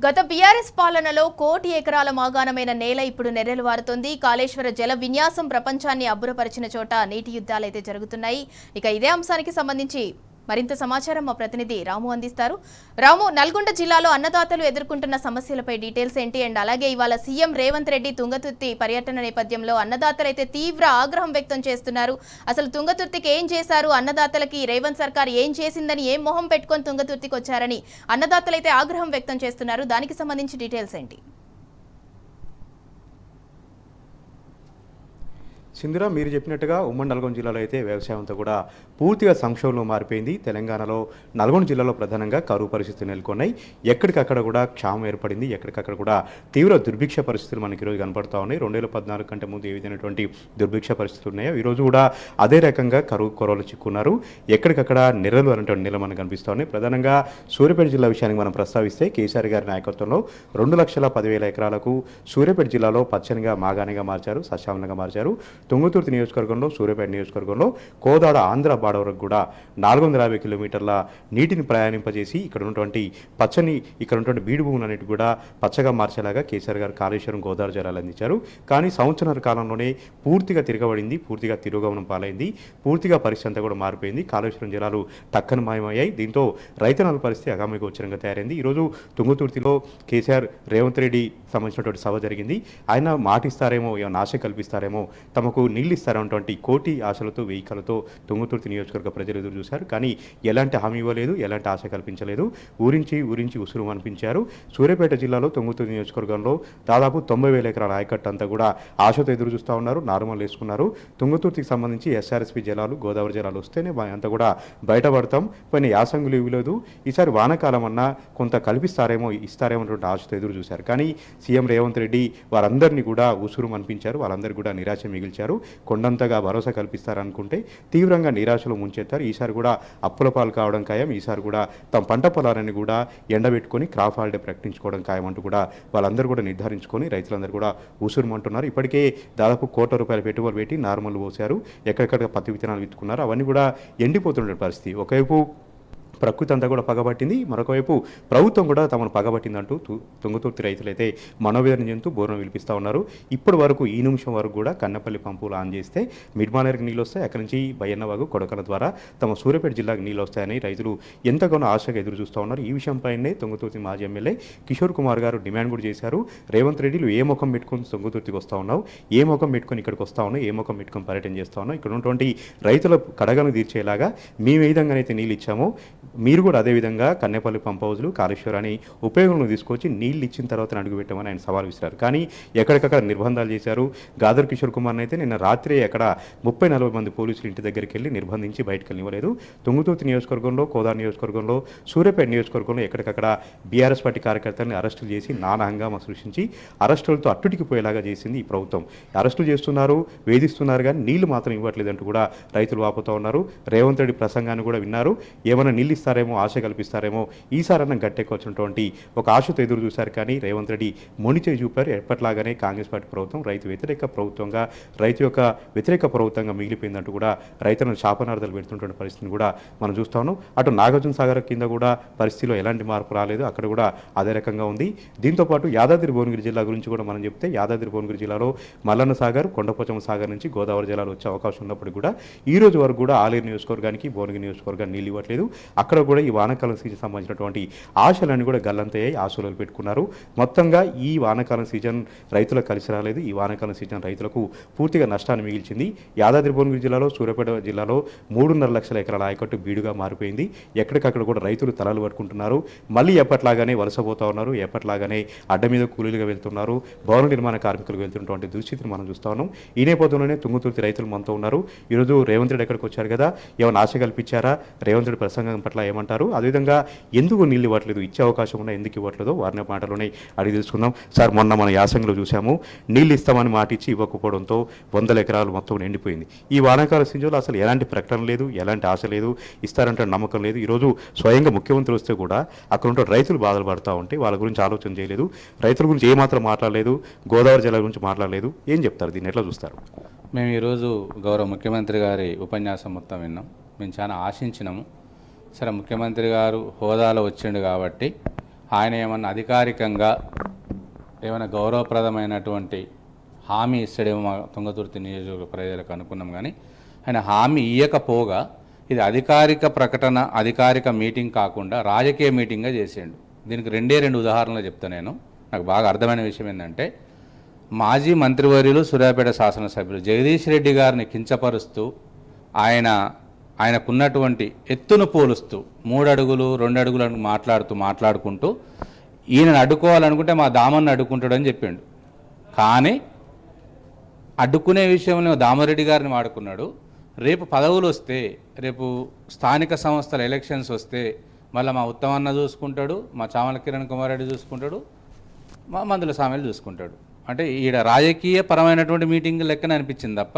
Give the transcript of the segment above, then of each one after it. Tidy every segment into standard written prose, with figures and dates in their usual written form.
గత బీఆర్ఎస్ పాలనలో కోటి ఎకరాల మాగాణమైన నేల ఇప్పుడు నెర్రెలు వారుతోంది. కాళేశ్వర జల విన్యాసం ప్రపంచాన్ని అబ్బురపరిచిన చోట నీటి యుద్ధాలైతే జరుగుతున్నాయి. ఇక ఇదే అంశానికి సంబంధించి మరింత సమాచారం మా ప్రతినిధి రాము అందిస్తారు. రాము, నల్గొండ జిల్లాలో అన్నదాతలు ఎదుర్కొంటున్న సమస్యలపై డీటెయిల్స్ ఏంటి? అండ్ అలాగే ఇవాళ సీఎం రేవంత్ రెడ్డి తుంగతుర్తి పర్యటన నేపథ్యంలో అన్నదాతలైతే తీవ్ర ఆగ్రహం వ్యక్తం చేస్తున్నారు. అసలు తుంగతుర్తికి ఏం చేశారు, అన్నదాతలకి రేవంత్ సర్కార్ ఏం చేసిందని, ఏం మొహం పెట్టుకొని తుంగతుర్తికి వచ్చారని అన్నదాతలైతే ఆగ్రహం వ్యక్తం చేస్తున్నారు. దానికి సంబంధించి డీటెయిల్స్ ఏంటి? సింధురా, మీరు చెప్పినట్టుగా ఉమ్మడి నల్గొండ జిల్లాలో అయితే వ్యవసాయం అంతా కూడా పూర్తిగా సంక్షోభంలో మారిపోయింది. తెలంగాణలో నల్గొండ జిల్లాలో ప్రధానంగా కరువు పరిస్థితులు నెలకొన్నాయి. ఎక్కడికక్కడ కూడా క్షామం ఏర్పడింది. ఎక్కడికక్కడ కూడా తీవ్ర దుర్భిక్ష పరిస్థితులు మనకి ఈరోజు కనపడతా ఉన్నాయి. 2014 కంటే ముందు ఏ విధమైనటువంటి దుర్భిక్ష పరిస్థితులు ఉన్నాయో ఈరోజు కూడా అదే రకంగా కరువు కొరవలు చిక్కున్నారు. ఎక్కడికక్కడ నెర్రలు అనేటువంటి నెల మనకు కనిపిస్తూ ఉన్నాయి. ప్రధానంగా సూర్యాపేట జిల్లా విషయానికి మనం ప్రస్తావిస్తే కేసీఆర్ గారి నాయకత్వంలో 2,10,000 ఎకరాలకు సూర్యాపేట జిల్లాలో పచ్చనిగా మాగాణిగా మార్చారు, సస్యావనంగా మార్చారు. తుంగతుర్తి నియోజకవర్గంలో, సూర్యాపేట నియోజకవర్గంలో, కోదాడ ఆంధ్ర బార్డర్ వరకు కూడా 450 కిలోమీటర్ల నీటిని ప్రయాణింపజేసి ఇక్కడ ఉన్నటువంటి బీడు భూములన్నిటి కూడా పచ్చగా మార్చేలాగా కేసీఆర్ గారు కాళేశ్వరం గోదావరి జలాలు అందించారు. కానీ సంవత్సరాల కాలంలోనే పూర్తిగా తిరగబడింది, పూర్తిగా తిరోగమనం పాలైంది, పూర్తిగా పరిస్థితి అంతా కూడా మారిపోయింది. కాళేశ్వరం జలాలు టక్కన మాయమయ్యాయి. దీంతో రైతన్నల పరిస్థితి అగామిగోచరంగా తయారైంది. ఈరోజు తుంగతుర్తిలో కేసీఆర్ రేవంత్ రెడ్డి సంబంధించినటువంటి సభ జరిగింది. ఆయన మాటిస్తారేమో, ఏమైనా ఆశ కల్పిస్తారేమో, తమకు నీళ్లు ఇస్తారన్నటువంటి కోటి ఆశలతో, వెయ్యికలతో తుంగతుర్తి నియోజకవర్గ ప్రజలు ఎదురు చూశారు. కానీ ఎలాంటి హామీ ఇవ్వలేదు, ఎలాంటి ఆశ కల్పించలేదు. ఊరించి ఉసురు అనిపించారు. సూర్యాపేట జిల్లాలో తుంగతుర్తి నియోజకవర్గంలో దాదాపు 90,000 ఎకరాల ఆయకట్టు అంతా కూడా ఆశతో ఎదురు చూస్తూ ఉన్నారు. నార్మల్ వేసుకున్నారు. తుంగతుర్తికి సంబంధించి ఎస్ఆర్ఎస్పీ జలాలు, గోదావరి జలాలు వస్తేనే అంతా కూడా బయటపడతాం, పైన యాసంగులు ఇవ్వలేదు, ఈసారి వానాకాలం అన్నా కొంత కల్పిస్తారేమో, ఇస్తారేమో అన్నటువంటి ఆశతో ఎదురు చూశారు. కానీ సీఎం రేవంత్ రెడ్డి వారందరినీ కూడా ఉసురు అనిపించారు. వాళ్ళందరూ కూడా నిరాశ మిగిల్చారు. కొండంతగా భరోసా కల్పిస్తారనుకుంటే తీవ్రంగా నిరాశలో ముంచెత్తారు. ఈసారి కూడా అప్పుల పాలు కావడం ఖాయం. ఈసారి కూడా తమ పంట పొలాలని కూడా ఎండబెట్టుకొని క్రాప్ హాలిడే ప్రకటించుకోవడం ఖాయం అంటూ కూడా వాళ్ళందరూ కూడా నిర్ధారించుకొని రైతులందరూ కూడా ఉసురుమంటున్నారు. ఇప్పటికే దాదాపు ₹1,00,00,000 పెట్టుబడులు పెట్టి నార్మల్ పోసారు. ఎక్కడెక్కడ పత్తి విత్తనాలు విత్తుకున్నారు. అవన్నీ కూడా ఎండిపోతున్న పరిస్థితి. ఒకవైపు ప్రకృతి అంతా కూడా పగబట్టింది, మరొకవైపు ప్రభుత్వం కూడా తమను పగబట్టిందంటూ తుంగతుర్తి రైతులైతే మనోవేదన చెందుతూ బోర్ను విలిపిస్తూ ఉన్నారు. ఇప్పటి వరకు ఈ నిమిషం వరకు కూడా కన్నపల్లి పంపులు ఆన్ చేస్తే మిడ్మానేరుకి నీళ్ళు వస్తాయి, అక్కడి నుంచి బయ్యన్నవాగు, కొడకల ద్వారా తమ సూర్యాపేట జిల్లాకు నీళ్ళు వస్తాయని రైతులు ఎంతగానో ఆశగా ఎదురు చూస్తూ ఉన్నారు. ఈ విషయంపైనే తుంగతుర్తి మాజీ ఎమ్మెల్యే కిషోర్ కుమార్ గారు డిమాండ్ కూడా చేశారు. రేవంత్ రెడ్డిలు ఏ ముఖం పెట్టుకుని తుంగతుర్తికి వస్తూ ఉన్నావు, ఏ ముఖం పెట్టుకుని ఇక్కడికి వస్తూ ఉన్నావు, ఏ ముఖం పెట్టుకుని పర్యటన చేస్తూ ఉన్నావు, ఇక్కడ ఉన్నటువంటి రైతుల కడగను తీర్చేలాగా మేము ఏ విధంగానైతే నీళ్ళు ఇచ్చామో మీరు కూడా అదేవిధంగా కన్నెపల్లి పంప్ హౌజ్లు, కాళేశ్వరాన్ని ఉపయోగంలో తీసుకొచ్చి నీళ్ళు ఇచ్చిన తర్వాత అడుగు పెట్టమని ఆయన సవాల్ విసిరారు. కానీ ఎక్కడికక్కడ నిర్బంధాలు చేశారు. గాదర్ కిషోర్ కుమార్ని అయితే నిన్న రాత్రి అక్కడ 30-40 మంది పోలీసులు ఇంటి దగ్గరికి వెళ్ళి నిర్బంధించి బయటకు వెళ్ళనివ్వలేదు. తుంగతుర్తి నియోజకవర్గంలో, కోదాడ నియోజకవర్గంలో, సూర్యాపేట నియోజకవర్గంలో ఎక్కడికక్కడ బీఆర్ఎస్ పార్టీ కార్యకర్తలను అరెస్టులు చేసి నానా హంగామా సృష్టించి అరెస్టులతో అట్టుటికి పోయేలాగా చేసింది ఈ ప్రభుత్వం. అరెస్టులు చేస్తున్నారు, వేధిస్తున్నారు, కానీ నీళ్లు మాత్రం ఇవ్వట్లేదంటూ కూడా రైతులు వాపోతూ ఉన్నారు. రేవంత్ రెడ్డి ప్రసంగాన్ని కూడా విన్నారు. ఏమైనా నీళ్ళు ఇస్తారేమో, ఆశ కల్పిస్తారేమో, ఈసారన్నా గట్టెక్కొచ్చినటువంటి ఒక ఆశతో ఎదురు చూశారు. కానీ రేవంత్ రెడ్డి మొండిచేయి చూపారు. ఎప్పటిలాగానే కాంగ్రెస్ పార్టీ ప్రభుత్వం రైతు వ్యతిరేక ప్రభుత్వంగా, రైతు యొక్క వ్యతిరేక ప్రభుత్వంగా మిగిలిపోయిందంటూ కూడా రైతులను శాపనార్థాలు పెడుతున్నటువంటి పరిస్థితిని కూడా మనం చూస్తా ఉన్నాం. అటు నాగార్జున సాగర్ కింద కూడా పరిస్థితిలో ఎలాంటి మార్పు రాలేదు, అక్కడ కూడా అదే రకంగా ఉంది. దీంతోపాటు యాదాద్రి భువనగిరి జిల్లా గురించి కూడా మనం చెప్తే యాదాద్రి భువనగిరి జిల్లాలో మల్లన్న సాగర్, కొండపోచమ్మ సాగర్ నుంచి గోదావరి జలాలు వచ్చే అవకాశం ఉన్నప్పటికీ కూడా ఈ రోజు వరకు కూడా ఆలేరు నియోజకవర్గానికి, భువనగిరి నియోజకవర్గానికి నీళ్ళు ఇవ్వట్లేదు. అక్కడ కూడా ఈ వానాకాలం సీజన్ సంబంధించినటువంటి ఆశలన్నీ కూడా గల్లంతయ్యాయి, ఆశలు పెట్టుకున్నారు. మొత్తంగా ఈ వానాకాలం సీజన్ రైతులకు కలిసి రాలేదు. ఈ వానాకాలం సీజన్ రైతులకు పూర్తిగా నష్టాన్ని మిగిల్చింది. యాదాద్రి భువనగిరి జిల్లాలో, సూర్యాపేట జిల్లాలో 3.5 లక్షల ఎకరాల ఆయకట్టు బీడుగా మారిపోయింది. ఎక్కడికక్కడ కూడా రైతులు తలలు పట్టుకుంటున్నారు. మళ్ళీ ఎప్పట్లాగానే వలసపోతూ ఉన్నారు, ఎప్పట్లాగానే అడ్డ మీద కూలీలుగా వెళ్తున్నారు, భవన నిర్మాణ కార్మికులు వెళ్తున్నటువంటి దుస్థితిని మనం చూస్తూ ఉన్నాం. ఈ నేపథ్యంలోనే తుంగతుర్తి రైతులు మనతో ఉన్నారు. ఈరోజు రేవంత్ రెడ్డి ఎక్కడికి వచ్చారు కదా, ఏమైనా ఆశ కల్పించారా, రేవంత్ రెడ్డి ప్రసంగం పట్ల ఏమంటారు, అదేవిధంగా ఎందుకు నీళ్ళు ఇవ్వట్లేదు, ఇచ్చే అవకాశం ఉన్నా ఎందుకు ఇవ్వట్లేదో వారిని మాటలోనే అడిగి తెలుసుకుందాం. సార్, మొన్న మన యాసంగిలో చూసాము, నీళ్ళు ఇస్తామని మాట ఇచ్చి ఇవ్వకపోవడంతో 100 ఎకరాలు మొత్తం ఎండిపోయింది. ఈ వానాకాల సీజన్లో అసలు ఎలాంటి ప్రకటన లేదు, ఎలాంటి ఆశ లేదు, ఇస్తారంటే నమ్మకం లేదు. ఈరోజు స్వయంగా ముఖ్యమంత్రి వస్తే కూడా అక్కడ ఉంటే రైతులు బాధలు పడుతూ ఉంటే వాళ్ళ గురించి ఆలోచన చేయలేదు, రైతుల గురించి ఏమాత్రం మాట్లాడలేదు, గోదావరి జలాల గురించి మాట్లాడలేదు. ఏం చెప్తారు, దీన్ని ఎట్లా చూస్తారు? మేము ఈరోజు గౌరవ ముఖ్యమంత్రి గారి ఉపన్యాసం మొత్తం విన్నాం. మేము చాలా ఆశించినాము. సరే, ముఖ్యమంత్రి గారు హోదాలో వచ్చిండు కాబట్టి ఆయన ఏమన్నా అధికారికంగా ఏమైనా గౌరవప్రదమైనటువంటి హామీ ఇస్తాడేమో మా తుంగతుర్తి నియోజకవర్గ ప్రజలకు అనుకున్నాం. కానీ ఆయన హామీ ఇవ్వకపోగా ఇది అధికారిక ప్రకటన, అధికారిక మీటింగ్ కాకుండా రాజకీయ మీటింగ్గా చేసిండు. దీనికి రెండు ఉదాహరణలు చెప్తాను నేను. నాకు బాగా అర్థమైన విషయం ఏంటంటే, మాజీ మంత్రివర్యులు సూర్యాపేట శాసనసభ్యులు జగదీష్ రెడ్డి గారిని కించపరుస్తూ ఆయనకున్నటువంటి ఎత్తును పోలుస్తూ 3 అడుగులు 2 అడుగులు అని మాట్లాడుకుంటూ ఈయనను అడ్డుకోవాలనుకుంటే మా దామన్ని అడ్డుకుంటాడని చెప్పిండు. కానీ అడ్డుకునే విషయంలో దామారెడ్డి గారిని వాడుకున్నాడు. రేపు పదవులు వస్తే, రేపు స్థానిక సంస్థల ఎలక్షన్స్ వస్తే మళ్ళీ మా ఉత్తమన్న చూసుకుంటాడు, మా చామల కిరణ్ కుమార్ రెడ్డి చూసుకుంటాడు, మా మందుల సామెలు చూసుకుంటాడు. అంటే ఈడ రాజకీయ పరమైనటువంటి మీటింగ్ లెక్కన అనిపించింది తప్ప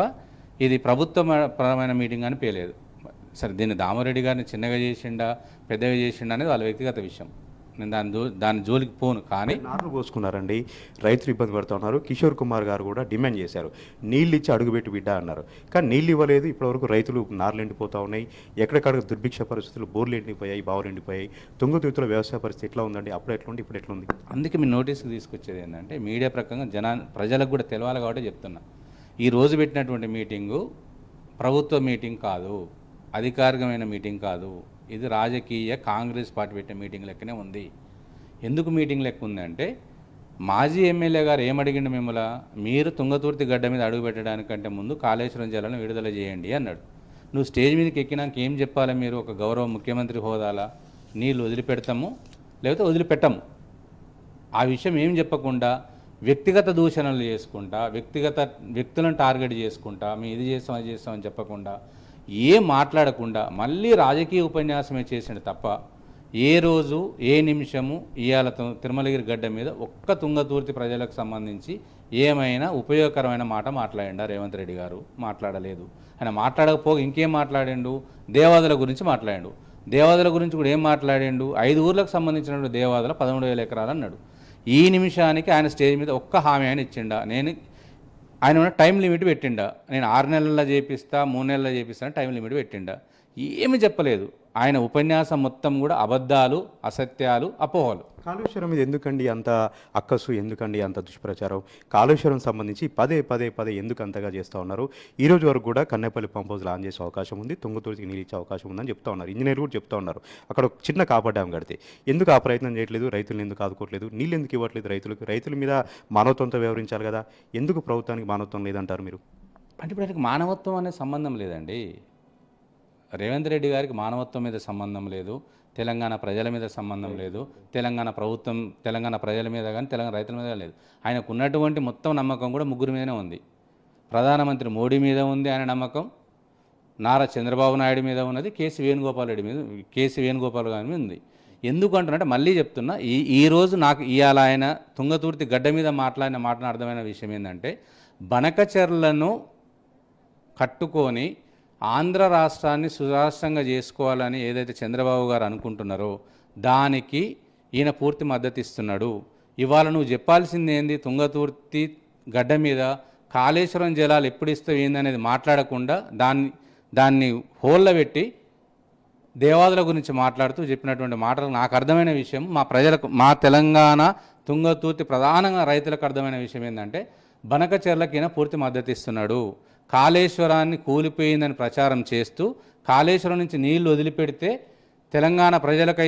ఇది ప్రభుత్వ పరమైన మీటింగ్ అని పేలేదు. సరే, దీన్ని దామారెడ్డి గారిని చిన్నగా చేసిండా పెద్దగా చేసిండా అనేది వాళ్ళ వ్యక్తిగత విషయం. నేను దాని జోలికి పోను. కానీ నార్లు పోసుకున్నారండి, రైతులు ఇబ్బంది పడుతూ ఉన్నారు. కిషోర్ కుమార్ గారు కూడా డిమాండ్ చేశారు, నీళ్ళు ఇచ్చి అడుగుపెట్టి బిడ్డ అన్నారు. కానీ నీళ్ళు ఇవ్వలేదు. ఇప్పటివరకు రైతులు నార్లు ఎండిపోతూ ఉన్నాయి. ఎక్కడికక్కడ దుర్భిక్ష పరిస్థితులు, బోర్లు ఎండిపోయాయి, బావులు ఎండిపోయాయి. తుంగతుర్తిలో వ్యవసాయ పరిస్థితి ఎట్లా ఉందండి? అప్పుడు ఎట్లా ఉంది, ఇప్పుడు ఎట్లా ఉంది? అందుకే మీ నోటీస్కి తీసుకొచ్చేది ఏంటంటే, మీడియా ప్రకారంగా ప్రజలకు కూడా తెలవాలి కాబట్టి చెప్తున్నా. ఈ రోజు పెట్టినటువంటి మీటింగు ప్రభుత్వ మీటింగ్ కాదు, అధికారికమైన మీటింగ్ కాదు. ఇది రాజకీయ కాంగ్రెస్ పార్టీ పెట్టిన మీటింగ్ లెక్కనే ఉంది. ఎందుకు మీటింగ్ లెక్క ఉందంటే, మాజీ ఎమ్మెల్యే గారు ఏమడిగిండు మిమ్మల్ని, మీరు తుంగతుర్తి గడ్డ మీద అడుగు పెట్టడానికంటే ముందు కాళేశ్వరం జలాలను విడుదల చేయండి అన్నాడు. నువ్వు స్టేజ్ మీదకి ఎక్కినాక ఏం చెప్పాలి? మీరు ఒక గౌరవ ముఖ్యమంత్రి హోదాలా నీళ్ళు వదిలిపెడతాము లేకపోతే వదిలిపెట్టము, ఆ విషయం ఏం చెప్పకుండా వ్యక్తిగత దూషణలు చేసుకుంటా, వ్యక్తులను టార్గెట్ చేసుకుంటా, మేము ఇది చేస్తాం అది చేస్తామని చెప్పకుండా, ఏం మాట్లాడకుండా మళ్ళీ రాజకీయ ఉపన్యాసమే చేసిండు తప్ప ఏ రోజు ఏ నిమిషము ఇవాళ తిరుమలగిరి గడ్డ మీద ఒక్క తుంగతుర్తి ప్రజలకు సంబంధించి ఏమైనా ఉపయోగకరమైన మాట మాట్లాడిండా రేవంత్ రెడ్డి గారు? మాట్లాడలేదు. ఆయన మాట్లాడకపోగా ఇంకేం మాట్లాడిండు? దేవాదుల గురించి మాట్లాడిండు. దేవాదుల గురించి కూడా ఏం మాట్లాడిండు? 5 ఊర్లకు సంబంధించిన దేవాదుల 13,000 ఎకరాలు అన్నాడు. ఈ నిమిషానికి ఆయన స్టేజ్ మీద ఒక్క హామీ ఆయన ఇచ్చిండా? ఆయన టైం లిమిట్ పెట్టిండా? నేను 6 నెలల్లో చేపిస్తా, 3 నెలల్లో చేపిస్తా టైం లిమిట్ పెట్టిండా? ఏమి చెప్పలేదు. ఆయన ఉపన్యాసం మొత్తం కూడా అబద్ధాలు, అసత్యాలు, అపోహలు. కాళేశ్వరం మీద ఎందుకండి అంత అక్కసు, ఎందుకండి అంత దుష్ప్రచారం? కాళేశ్వరం సంబంధించి పదే ఎందుకు అంతగా చేస్తూ ఉన్నారు? ఈ రోజు వరకు కూడా కన్నేపల్లి పంప్ హౌస్ ఆన్ చేసే అవకాశం ఉంది, తుంగతుర్తికి నీళ్ళు ఇచ్చే అవకాశం ఉందని చెప్తా ఉన్నారు. ఇంజనీర్ కూడా చెప్తా ఉన్నారు. అక్కడ ఒక చిన్న కాపర్ డ్యామ్ కడితే ఎందుకు ఆ ప్రయత్నం చేయట్లేదు? రైతులను ఎందుకు ఆదుకోవట్లేదు? నీళ్ళు ఎందుకు ఇవ్వట్లేదు రైతులకు? రైతుల మీద మానవత్వంతో వ్యవహరించాలి కదా, ఎందుకు ప్రభుత్వానికి మానవత్వం లేదంటారు మీరు? అంటే ఇప్పుడు ఆయనకి మానవత్వం అనే సంబంధం లేదండి. రేవంత్ రెడ్డి గారికి మానవత్వం మీద సంబంధం లేదు, తెలంగాణ ప్రజల మీద సంబంధం లేదు, తెలంగాణ ప్రజల మీద కానీ తెలంగాణ రైతుల మీద లేదు. ఆయనకు ఉన్నటువంటి మొత్తం నమ్మకం కూడా ముగ్గురు మీదనే ఉంది. ప్రధానమంత్రి మోడీ మీద ఉంది ఆయన నమ్మకం, నారా చంద్రబాబు నాయుడు మీద ఉన్నది, కేసీ వేణుగోపాల్ గారి మీద ఉంది. ఎందుకు అంటున్నట్టే మళ్ళీ చెప్తున్నా, ఈరోజు నాకు ఇవాళ ఆయన తుంగతుర్తి గడ్డ మీద మాట్లాడిన మాటను అర్థమైన విషయం ఏంటంటే, బనకచెర్లను కట్టుకొని ఆంధ్ర రాష్ట్రాన్ని సురాష్ట్రంగా చేసుకోవాలని ఏదైతే చంద్రబాబు గారు అనుకుంటున్నారో దానికి ఈయన పూర్తి మద్దతు ఇస్తున్నాడు. ఇవాళ నువ్వు చెప్పాల్సింది ఏంది? తుంగతుర్తి గడ్డ మీద కాళేశ్వరం జలాలు ఎప్పుడు ఇస్తావు ఏందనేది మాట్లాడకుండా దాన్ని హోల్లో పెట్టి దేవాదుల గురించి మాట్లాడుతూ చెప్పినటువంటి మాటలు నాకు అర్థమైన విషయం, మా తెలంగాణ తుంగతుర్తి ప్రధానంగా రైతులకు అర్థమైన విషయం ఏంటంటే, బనకచెర్లకు ఈయన పూర్తి మద్దతు ఇస్తున్నాడు. కాళేశ్వరాన్ని కూలిపోయిందని ప్రచారం చేస్తూ కాళేశ్వరం నుంచి నీళ్లు వదిలిపెడితే తెలంగాణ ప్రజలకై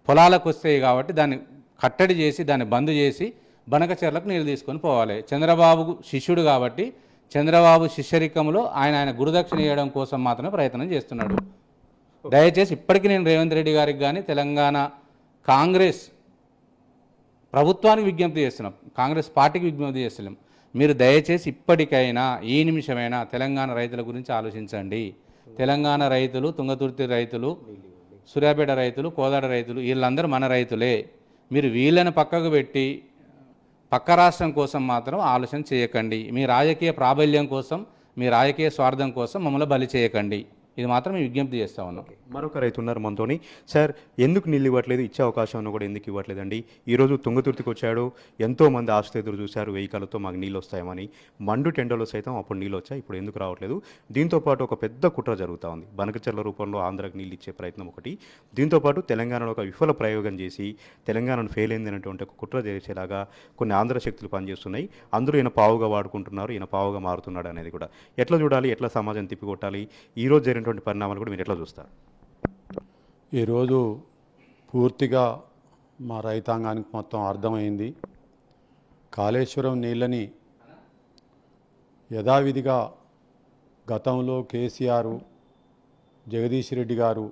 పొలాలకు వస్తాయి కాబట్టి దాన్ని కట్టడి చేసి, దాన్ని బంద్ చేసి బనకచెర్లకు నీళ్ళు తీసుకొని పోవాలి. చంద్రబాబు శిష్యుడు కాబట్టి చంద్రబాబు శిష్యరికంలో ఆయన గురుదక్షిణ ఇవ్వడం కోసం మాత్రమే ప్రయత్నం చేస్తున్నాడు. దయచేసి ఇప్పటికీ నేను రేవంత్ రెడ్డి గారికి కానీ తెలంగాణ కాంగ్రెస్ ప్రభుత్వానికి విజ్ఞప్తి చేస్తున్నాం, కాంగ్రెస్ పార్టీకి విజ్ఞప్తి చేస్తున్నాం, మీరు దయచేసి ఇప్పటికైనా ఈ నిమిషమైనా తెలంగాణ రైతుల గురించి ఆలోచించండి. తెలంగాణ రైతులు, తుంగతుర్తి రైతులు, సూర్యాపేట రైతులు, కోదాడ రైతులు వీళ్ళందరూ మన రైతులే. మీరు వీళ్ళని పక్కకు పెట్టి పక్క రాష్ట్రం కోసం మాత్రం ఆలోచన చేయకండి. మీ రాజకీయ ప్రాబల్యం కోసం, మీ రాజకీయ స్వార్థం కోసం మమ్మల్ని బలి చేయకండి. ఇది మాత్రం మేము విజ్ఞప్తి చేస్తా ఉన్నాం. మరొక రైతు ఉన్నారు మనతోని. సార్, ఎందుకు నీళ్ళు ఇవ్వట్లేదు, ఇచ్చే అవకాశం కూడా ఎందుకు ఇవ్వట్లేదండి? ఈరోజు తుంగతుర్తికి వచ్చాడు, ఎంతోమంది ఆశతో ఎదురు చూశారు వెహికల్తో మాకు నీళ్ళు వస్తాయని. మండు టెండలో సైతం అప్పుడు నీళ్ళు వచ్చాయి, ఇప్పుడు ఎందుకు రావట్లేదు? దీంతోపాటు ఒక పెద్ద కుట్ర జరుగుతూ ఉంది. బనకచెర్ల రూపంలో ఆంధ్రాకి నీళ్ళు ఇచ్చే ప్రయత్నం ఒకటి, దీంతోపాటు తెలంగాణలో ఒక విఫల ప్రయోగం చేసి తెలంగాణను ఫెయిల్ అయింది అనేటువంటి ఒక కుట్ర చేసేలాగా కొన్ని ఆంధ్ర శక్తులు పనిచేస్తున్నాయి. అందరూ ఈయన పావుగా వాడుకుంటున్నారు, ఈయన పావుగా మారుతున్నాడు అనేది కూడా ఎట్లా చూడాలి, ఎట్లా సమాజం తిప్పికొట్టాలి? ఈరోజు జరిగినటువంటి పరిణామాలు కూడా మీరు ఎట్లా చూస్తారు? ఈరోజు పూర్తిగా మా రైతాంగానికి మొత్తం అర్థమైంది. కాళేశ్వరం నీళ్ళని యథావిధిగా గతంలో కేసీఆర్, జగదీష్ రెడ్డి గారు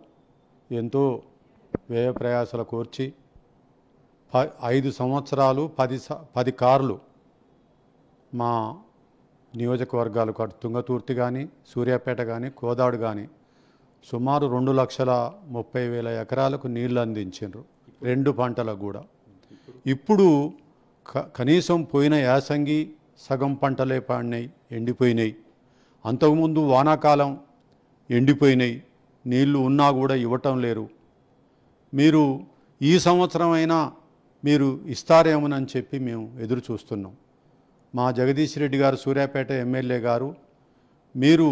ఎంతో వ్యయ ప్రయాసాలు కోర్చి 5 సంవత్సరాలు 10 కార్లు మా నియోజకవర్గాలు తుంగతుర్తి కానీ, సూర్యాపేట కానీ, కోదాడు కానీ సుమారు 2,30,000 ఎకరాలకు నీళ్లు అందించారు, 2 పంటలకు కూడా. ఇప్పుడు కనీసం పోయిన యాసంగి సగం పంటలే పాడినాయి, ఎండిపోయినాయి. అంతకుముందు వానాకాలం ఎండిపోయినాయి, నీళ్లు ఉన్నా కూడా ఇవ్వటం లేరు. మీరు ఈ సంవత్సరమైనా మీరు ఇస్తారేమోనని చెప్పి మేము ఎదురు చూస్తున్నాం. మా జగదీష్ రెడ్డి గారు, సూర్యాపేట ఎమ్మెల్యే గారు, మీరు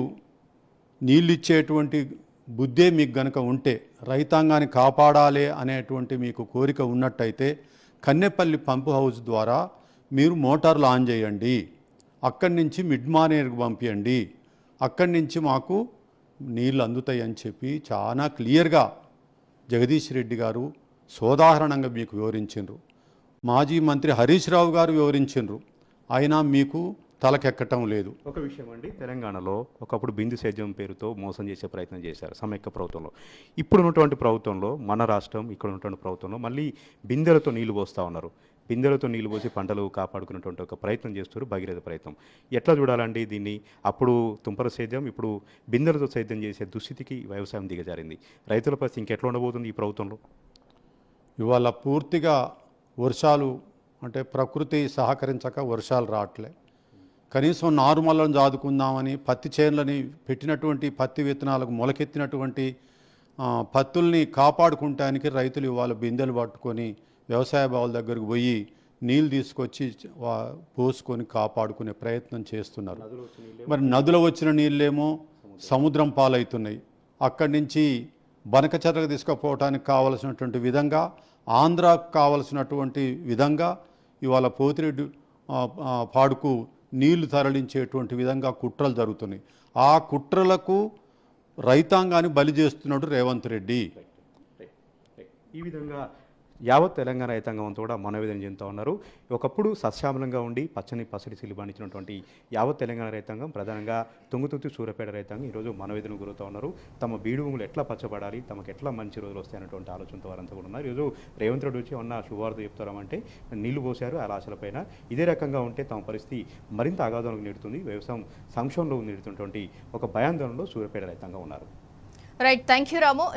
నీళ్ళు ఇచ్చేటువంటి బుద్ధే మీకు గనక ఉంటే, రైతాంగాన్ని కాపాడాలి అనేటువంటి మీకు కోరిక ఉన్నట్టయితే కన్నెపల్లి పంపు హౌస్ ద్వారా మీరు మోటార్లు ఆన్ చేయండి, అక్కడి నుంచి మిడ్ మార్నేర్కి పంపించండి, అక్కడి నుంచి మాకు నీళ్ళు అందుతాయి అని చెప్పి చాలా క్లియర్గా జగదీష్ రెడ్డి గారు సోదాహరణంగా మీకు వివరించారు. మాజీ మంత్రి హరీష్ రావు గారు వివరించారు, అయినా మీకు తలకెక్కటం లేదు. ఒక విషయం అండి, తెలంగాణలో ఒకప్పుడు బిందు సేద్యం పేరుతో మోసం చేసే ప్రయత్నం చేశారు సమైక్య ప్రభుత్వంలో. ఇప్పుడు ఉన్నటువంటి ప్రభుత్వంలో, మన రాష్ట్రం ఇక్కడ ఉన్నటువంటి ప్రభుత్వంలో మళ్ళీ బిందెలతో నీళ్లు పోస్తూ ఉన్నారు. బిందెలతో నీళ్లు పోసి పంటలు కాపాడుకున్నటువంటి ఒక ప్రయత్నం చేస్తారు, భగీరథ ప్రయత్నం. ఎట్లా చూడాలండి దీన్ని? అప్పుడు తుంపర సేద్యం, ఇప్పుడు బిందెలతో సేద్యం చేసే దుస్థితికి వ్యవసాయం దిగజారింది. రైతుల పరిస్థితి ఇంకెట్లా ఉండబోతుంది ఈ ప్రభుత్వంలో? ఇవాళ పూర్తిగా వర్షాలు అంటే ప్రకృతి సహకరించక వర్షాలు రావట్లే. కనీసం నారుమల్లను జాదుకుందామని పత్తి చేనులని పెట్టినటువంటి పత్తి విత్తనాలకు మొలకెత్తినటువంటి పత్తుల్ని కాపాడుకుంటానికి రైతులు ఇవాళ బిందెలు పట్టుకొని వ్యవసాయ బావుల దగ్గరకు పోయి నీళ్ళు తీసుకొచ్చి పోసుకొని కాపాడుకునే ప్రయత్నం చేస్తున్నారు. మరి నదులు వచ్చిన నీళ్ళేమో సముద్రం పాలవుతున్నాయి. అక్కడి నుంచి బనకచెర్లకు తీసుకుపోవటానికి కావలసినటువంటి విధంగా, ఆంధ్రాకు కావలసినటువంటి విధంగా ఇవాళ పోతిరెడ్డి పాడుకు నీళ్లు తరలించేటువంటి విధంగా కుట్రలు జరుగుతున్నాయి. ఆ కుట్రలకు రైతాంగాన్ని బలి చేస్తున్నాడు రేవంత్ రెడ్డి. ఈ విధంగా యావత్ తెలంగాణ రైతాంగం అంతా కూడా మనోవేదన చెందుతూ ఉన్నారు. ఒకప్పుడు సస్యామలంగా ఉండి పచ్చని పసిడి సిల్లు పండించినటువంటి యావత్ తెలంగాణ రైతాంగం, ప్రధానంగా తుంగతుర్తి, సూర్యాపేట రైతాంగం ఈరోజు మనోవేదన గురవుతూ ఉన్నారు. తమ బీడు భూములు ఎట్లా పచ్చబడాలి, తమకు ఎట్లా మంచి రోజులు వస్తాయనేటువంటి ఆలోచనతో వారంతా కూడా ఉన్నారు. ఈరోజు రేవంత్ రెడ్డి వచ్చి ఉన్న శుభవార్త చెప్తారామంటే నీళ్లు పోశారు ఆ ఆశలపైన. ఇదే రకంగా ఉంటే తమ పరిస్థితి మరింత అగాధంలోకి నెడుతుంది, వ్యవసాయం సంక్షోభంలో నెడుతున్నటువంటి ఒక భయాందోళనలో సూర్యాపేట రైతాంగం ఉన్నారు. Right, thank you Ramu.